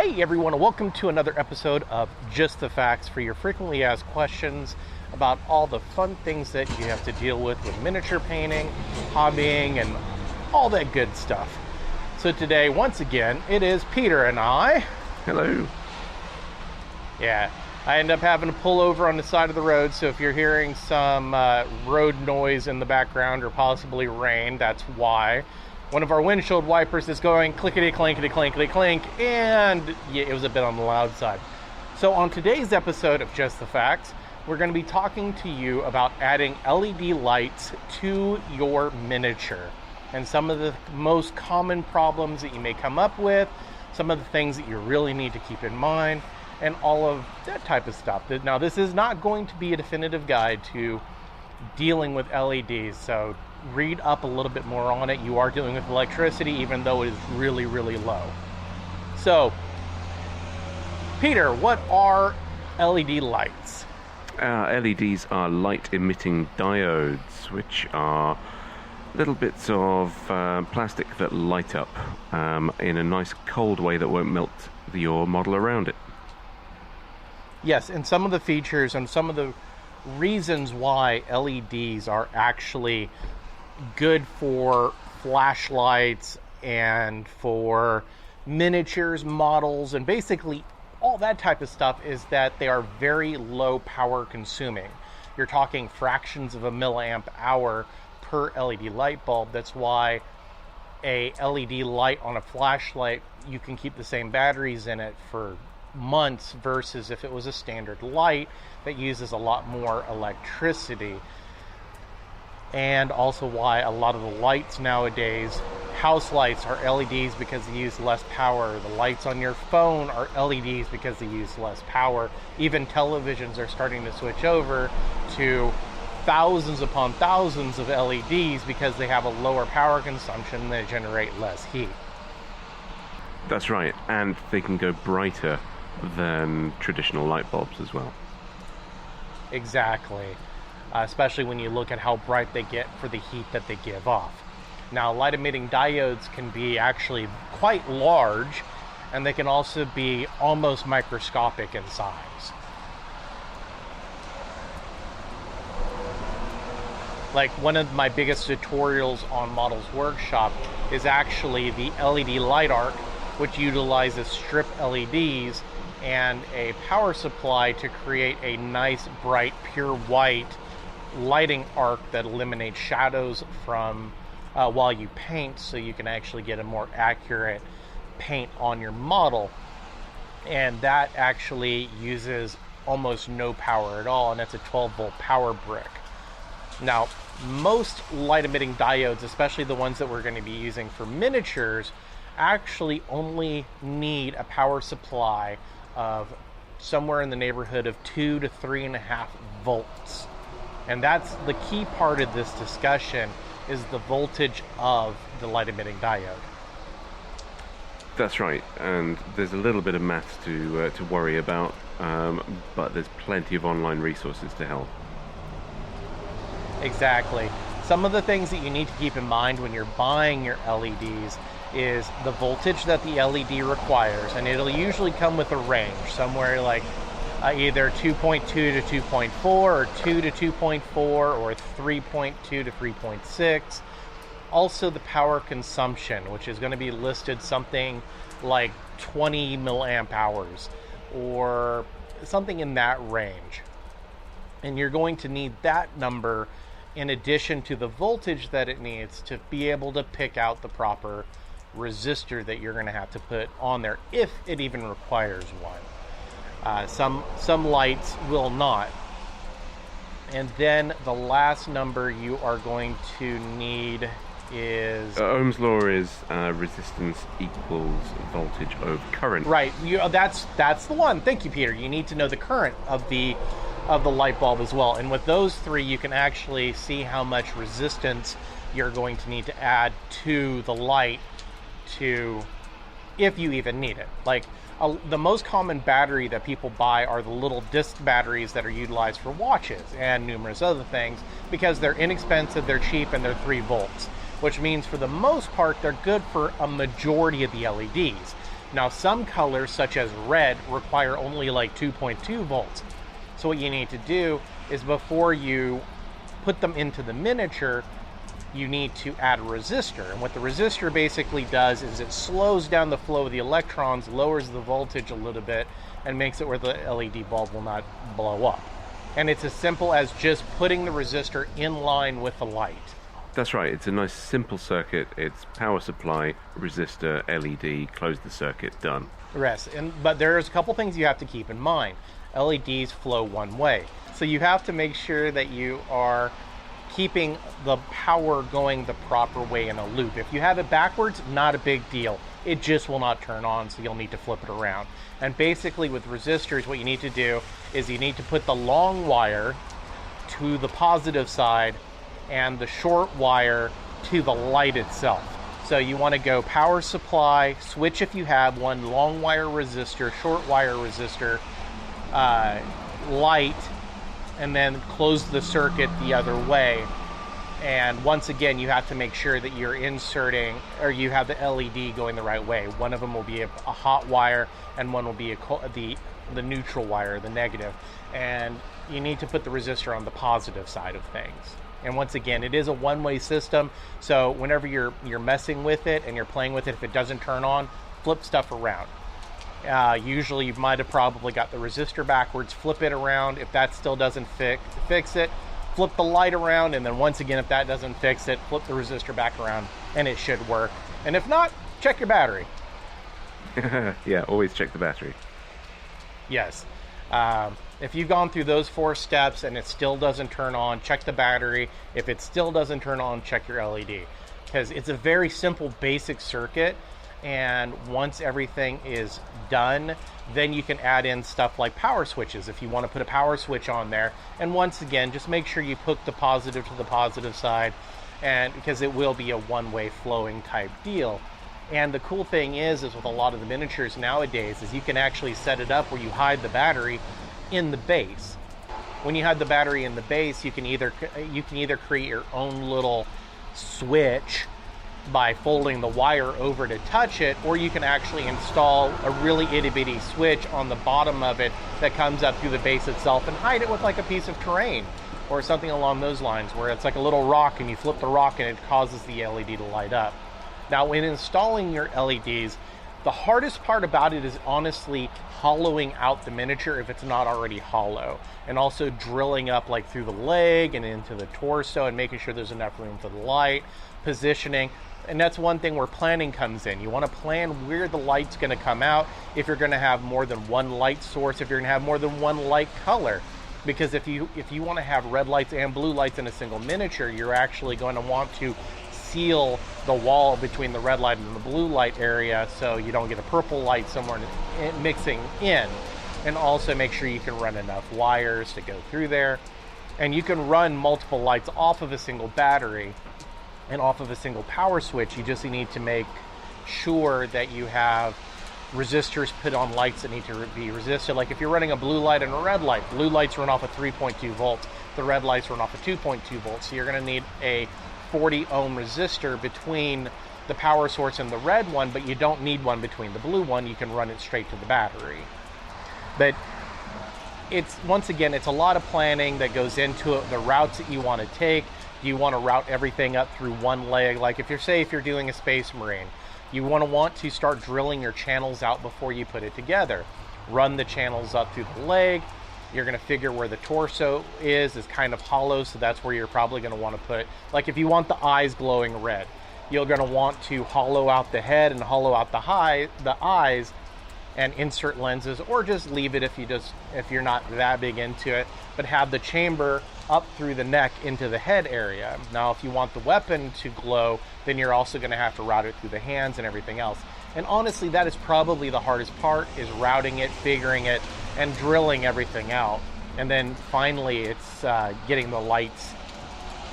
Hey everyone, and welcome to another episode of Just the Facts for your frequently asked questions about all the fun things that you have to deal with miniature painting, hobbying, and all that good stuff. So today, once again, it is Peter and I. Hello. Yeah, I end up having to pull over on the side of the road, so if you're hearing some road noise in the background or possibly rain, that's why. One of our windshield wipers is going clickety clankety clankety clink, and yeah, it was a bit on the loud side. So on today's episode of Just the Facts, we're going to be talking to you about adding LED lights to your miniature and some of the most common problems that you may come up with, some of the things that you really need to keep in mind, and all of that type of stuff. Now, this is not going to be a definitive guide to dealing with LEDs, so read up a little bit more on it. You are dealing with electricity, even though it is really, really low. So, Peter, what are LED lights? LEDs are light emitting diodes, which are little bits of plastic that light up in a nice cold way that won't melt your model around it. Yes, and some of the features and some of the reasons why LEDs are actually good for flashlights and for miniatures, models, and basically all that type of stuff is that they are very low power consuming. You're talking fractions of a milliamp hour per LED light bulb. That's why a LED light on a flashlight, you can keep the same batteries in it for months versus if it was a standard light that uses a lot more electricity. And also why a lot of the lights nowadays, house lights, are LEDs because they use less power. The lights on your phone are LEDs because they use less power. Even televisions are starting to switch over to thousands upon thousands of LEDs because they have a lower power consumption and they generate less heat. That's right, and they can go brighter than traditional light bulbs as well. Exactly. Especially when you look at how bright they get for the heat that they give off. Now, light emitting diodes can be actually quite large, and they can also be almost microscopic in size. Like one of my biggest tutorials on Models Workshop is actually the LED light arc, which utilizes strip LEDs and a power supply to create a nice, bright, pure white lighting arc that eliminates shadows from while you paint, so you can actually get a more accurate paint on your model. And that actually uses almost no power at all, and that's a 12-volt power brick. Now, most light emitting diodes, especially the ones that we're going to be using for miniatures, actually only need a power supply of somewhere in the neighborhood of 2 to 3.5 volts. And that's the key part of this discussion, is the voltage of the light emitting diode. That's right, and there's a little bit of maths to worry about, but there's plenty of online resources to help. Exactly. Some of the things that you need to keep in mind when you're buying your LEDs is the voltage that the LED requires, and it'll usually come with a range, somewhere like either 2.2 to 2.4 or 2 to 2.4 or 3.2 to 3.6. Also the power consumption, which is going to be listed something like 20 milliamp hours or something in that range. And you're going to need that number in addition to the voltage that it needs to be able to pick out the proper resistor that you're going to have to put on there, if it even requires one. Some lights will not. And then the last number you are going to need is... Ohm's law is resistance equals voltage over current. Right. That's the one. Thank you, Peter. You need to know the current of the light bulb as well. And with those three, you can actually see how much resistance you're going to need to add to the light if you even need it. Like, the most common battery that people buy are the little disc batteries that are utilized for watches and numerous other things because they're inexpensive, they're cheap, and they're 3 volts, which means for the most part they're good for a majority of the LEDs. Now, some colors, such as red, require only like 2.2 volts. So what you need to do is before you put them into the miniature, you need to add a resistor. And what the resistor basically does is it slows down the flow of the electrons, lowers the voltage a little bit, and makes it where the LED bulb will not blow up. And it's as simple as just putting the resistor in line with the light. That's right. It's a nice simple circuit. It's power supply, resistor, LED, close the circuit, done. Yes, but there's a couple things you have to keep in mind. LEDs flow one way. So you have to make sure that you are keeping the power going the proper way in a loop. If you have it backwards, not a big deal. It just will not turn on, so you'll need to flip it around. And basically with resistors, what you need to do is you need to put the long wire to the positive side and the short wire to the light itself. So you want to go power supply, switch if you have one, long wire resistor, short wire resistor, light, and then close the circuit the other way. And once again, you have to make sure that you're inserting, or you have the LED going the right way. One of them will be a hot wire, and one will be the neutral wire, the negative. And you need to put the resistor on the positive side of things. And once again, it is a one-way system, so whenever you're messing with it and you're playing with it, if it doesn't turn on, flip stuff around. Usually you might have probably got the resistor backwards, flip it around. If that still doesn't fix it, flip the light around, and then once again, if that doesn't fix it, flip the resistor back around, and it should work. And if not, check your battery. Yeah, always check the battery. Yes. If you've gone through those 4 steps and it still doesn't turn on, check the battery. If it still doesn't turn on, check your LED. Because it's a very simple, basic circuit. And once everything is done, then you can add in stuff like power switches if you want to put a power switch on there. And once again, just make sure you hook the positive to the positive side, and because it will be a one-way flowing type deal. And the cool thing is with a lot of the miniatures nowadays is you can actually set it up where you hide the battery in the base. When you hide the battery in the base, you can either create your own little switch by folding the wire over to touch it, or you can actually install a really itty-bitty switch on the bottom of it that comes up through the base itself and hide it with like a piece of terrain or something along those lines, where it's like a little rock and you flip the rock and it causes the LED to light up. Now, when installing your LEDs, the hardest part about it is honestly hollowing out the miniature if it's not already hollow, and also drilling up like through the leg and into the torso and making sure there's enough room for the light, positioning. And that's one thing where planning comes in. You want to plan where the light's going to come out, if you're going to have more than one light source, if you're going to have more than one light color. Because if you want to have red lights and blue lights in a single miniature, you're actually going to want to seal the wall between the red light and the blue light area so you don't get a purple light somewhere mixing in. And also make sure you can run enough wires to go through there. And you can run multiple lights off of a single battery and off of a single power switch. You just need to make sure that you have resistors put on lights that need to be resisted. Like if you're running a blue light and a red light, blue lights run off of 3.2 volts, the red lights run off of 2.2 volts. So you're going to need a 40 ohm resistor between the power source and the red one, but you don't need one between the blue one. You can run it straight to the battery. But it's, once again, it's a lot of planning that goes into it, the routes that you want to take. Do you want to route everything up through one leg? Like if you're doing a Space Marine, you want to start drilling your channels out before you put it together. Run the channels up through the leg. You're going to figure where the torso is kind of hollow, so that's where you're probably going to want to put, like if you want the eyes glowing red, you're going to want to hollow out the head and hollow out the eyes and insert lenses, or just leave it if you're not that big into it, but have the chamber up through the neck into the head area. Now, if you want the weapon to glow, then you're also going to have to route it through the hands and everything else. And honestly, that is probably the hardest part, is routing it, figuring it, and drilling everything out. And then finally, it's getting the lights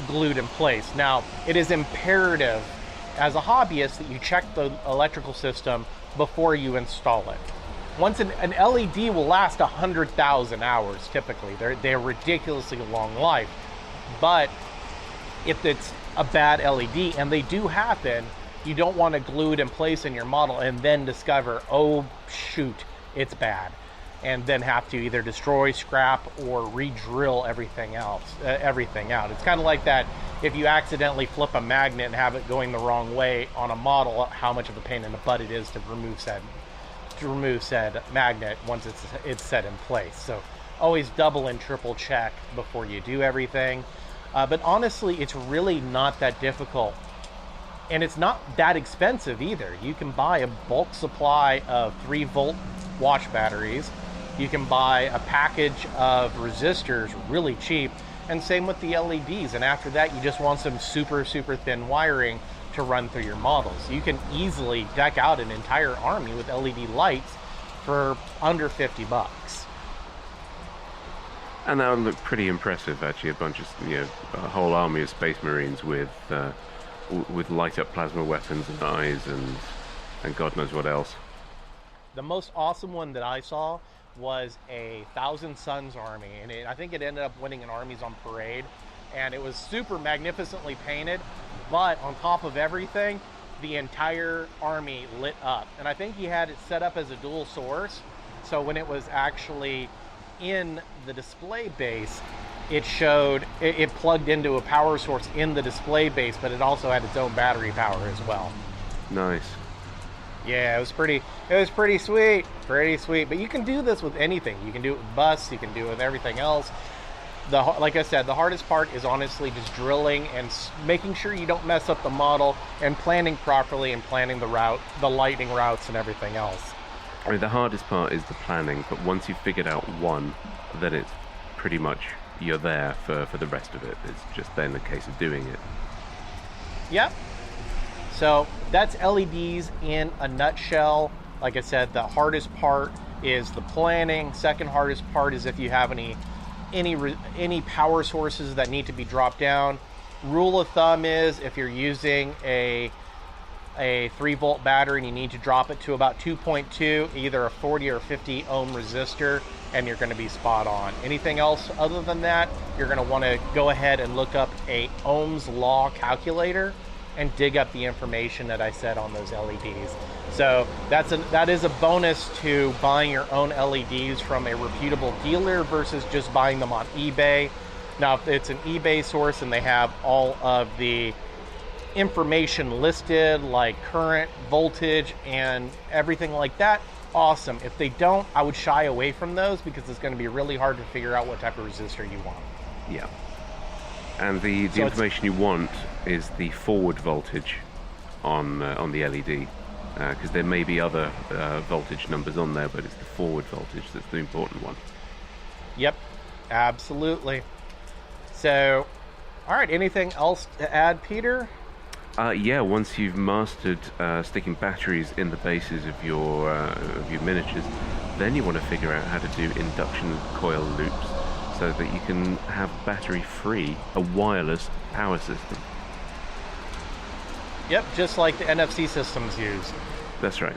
glued in place. Now, it is imperative as a hobbyist that you check the electrical system before you install it. Once an LED will last 100,000 hours typically. They're ridiculously long life. But if it's a bad LED, and they do happen, you don't want to glue it in place in your model and then discover, oh shoot, it's bad, and then have to either destroy, scrap, or re-drill everything out. It's kind of like that if you accidentally flip a magnet and have it going the wrong way on a model, how much of a pain in the butt it is to remove said magnet once it's set in place. So always double and triple check before you do everything. But honestly, it's really not that difficult. And it's not that expensive either. You can buy a bulk supply of 3-volt watch batteries. You can buy a package of resistors really cheap, and same with the LEDs. And after that, you just want some super, super thin wiring to run through your models. You can easily deck out an entire army with LED lights for under $50. And that would look pretty impressive, actually. A bunch of, a whole army of Space Marines with light-up plasma weapons and eyes and God knows what else. The most awesome one that I saw was a Thousand Suns army, and I think it ended up winning an Armies on Parade, and it was super magnificently painted, but on top of everything, the entire army lit up. And I think he had it set up as a dual source, so when it was actually in the display base, it showed it plugged into a power source in the display base, but it also had its own battery power as well. Nice. Yeah, it was pretty sweet, but you can do this with anything. You can do it with busts, you can do it with everything else. Like I said, the hardest part is honestly just drilling and making sure you don't mess up the model, and planning properly and planning the route, the lightning routes and everything else. I mean, the hardest part is the planning, but once you've figured out one, then it's pretty much you're there for the rest of it. It's just then a case of doing it. Yep. So that's LEDs in a nutshell. Like I said, the hardest part is the planning. Second hardest part is if you have any power sources that need to be dropped down. Rule of thumb is if you're using a 3-volt battery and you need to drop it to about 2.2, either a 40 or 50 ohm resistor, and you're going to be spot on. Anything else other than that, you're going to want to go ahead and look up a Ohm's law calculator and dig up the information that I said on those LEDs. So that is a bonus to buying your own LEDs from a reputable dealer versus just buying them on eBay. Now, if it's an eBay source and they have all of the information listed, like current, voltage, and everything like that, awesome. If they don't, I would shy away from those because it's going to be really hard to figure out what type of resistor you want. Yeah. And the information you want is the forward voltage on the LED, because there may be other voltage numbers on there, but it's the forward voltage that's the important one. Yep, absolutely. So, all right, anything else to add, Peter? Yeah, once you've mastered sticking batteries in the bases of your miniatures, then you want to figure out how to do induction coil loops so that you can have battery-free, a wireless power system. Yep, just like the NFC systems use. That's right.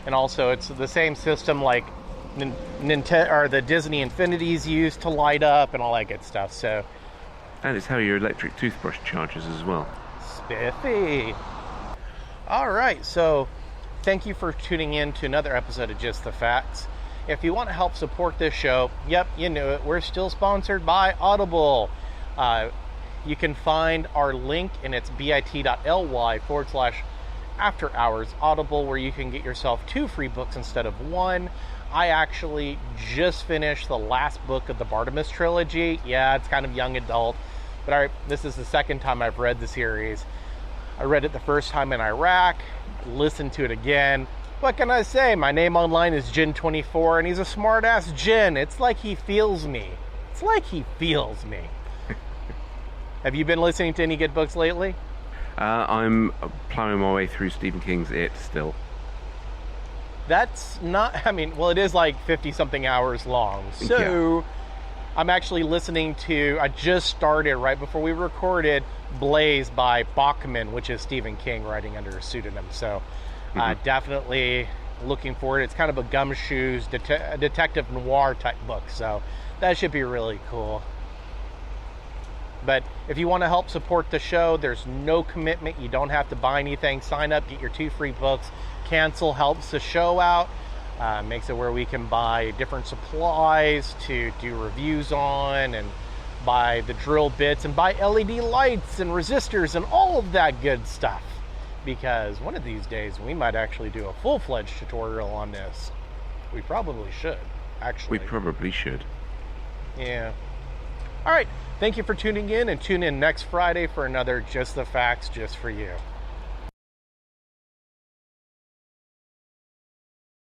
And also, it's the same system like Nintendo or the Disney Infinities use to light up and all that good stuff. So. And it's how your electric toothbrush charges as well. Spiffy. All right, so thank you for tuning in to another episode of Just the Facts. If you want to help support this show, yep, you knew it, we're still sponsored by Audible. You can find our link, and it's bit.ly/After Hours Audible, where you can get yourself 2 free books instead of 1. I actually just finished the last book of the Bartimaeus trilogy. Yeah, it's kind of young adult, but this is the second time I've read the series. I read it the first time in Iraq, listened to it again. What can I say? My name online is Jin24, and he's a smart-ass Jin. It's like he feels me. Have you been listening to any good books lately? I'm plowing my way through Stephen King's It still. That's not, it is like 50-something hours long. So, yeah. I'm actually listening to, I just started right before we recorded, Blaze by Bachman, which is Stephen King writing under a pseudonym. So, definitely looking forward. It's kind of a gumshoes detective noir type book. So, that should be really cool. But if you want to help support the show, there's no commitment. You don't have to buy anything. Sign up, get your 2 free books. Cancel helps the show out. Makes it where we can buy different supplies to do reviews on, and buy the drill bits, and buy LED lights and resistors and all of that good stuff. Because one of these days we might actually do a full-fledged tutorial on this. We probably should, actually. We probably should. Yeah. All right. Thank you for tuning in, and tune in next Friday for another Just the Facts, just for you.